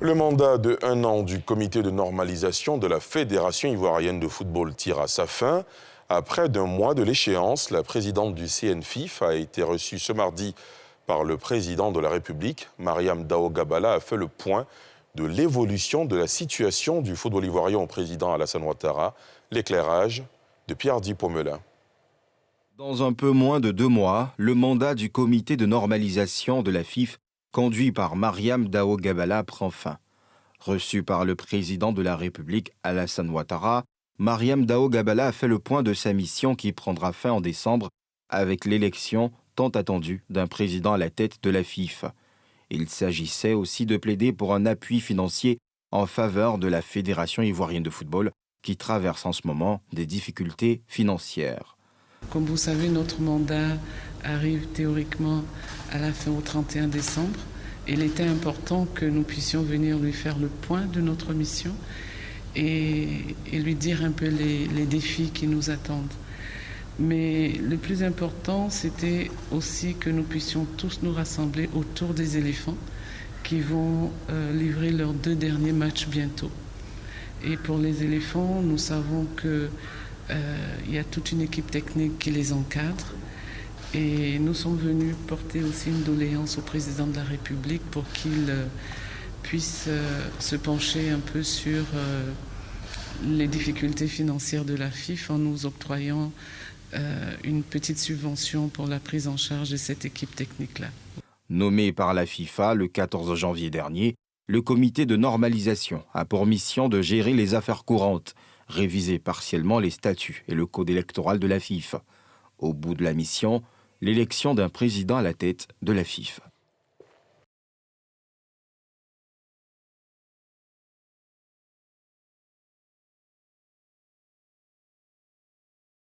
Le mandat de 1 an du comité de normalisation de la Fédération ivoirienne de football tire à sa fin. À près d'un mois de l'échéance, la présidente du CNFIF a été reçue ce mardi par le président de la République. Mariam Dao Gabala a fait le point de l'évolution de la situation du football ivoirien au président Alassane Ouattara. L'éclairage de Pierre-Di Pomelin. Dans un peu moins de 2 mois, le mandat du comité de normalisation de la FIF, conduit par Mariam Dao Gabala, prend fin. Reçue par le président de la République, Alassane Ouattara, Mariam Dao Gabala a fait le point de sa mission qui prendra fin en décembre avec l'élection tant attendue d'un président à la tête de la FIF. Il s'agissait aussi de plaider pour un appui financier en faveur de la Fédération ivoirienne de football qui traverse en ce moment des difficultés financières. Comme vous savez, notre mandat arrive théoriquement à la fin au 31 décembre. Il était important que nous puissions venir lui faire le point de notre mission et lui dire un peu les défis qui nous attendent. Mais le plus important, c'était aussi que nous puissions tous nous rassembler autour des éléphants qui vont livrer leurs 2 derniers matchs bientôt. Et pour les éléphants, nous savons que il y a toute une équipe technique qui les encadre. Et nous sommes venus porter aussi une doléance au président de la République pour qu'il puisse se pencher un peu sur les difficultés financières de la FIF en nous octroyant une petite subvention pour la prise en charge de cette équipe technique-là. Nommé par la FIFA le 14 janvier dernier, le comité de normalisation a pour mission de gérer les affaires courantes, réviser partiellement les statuts et le code électoral de la FIF. Au bout de la mission, l'élection d'un président à la tête de la FIF.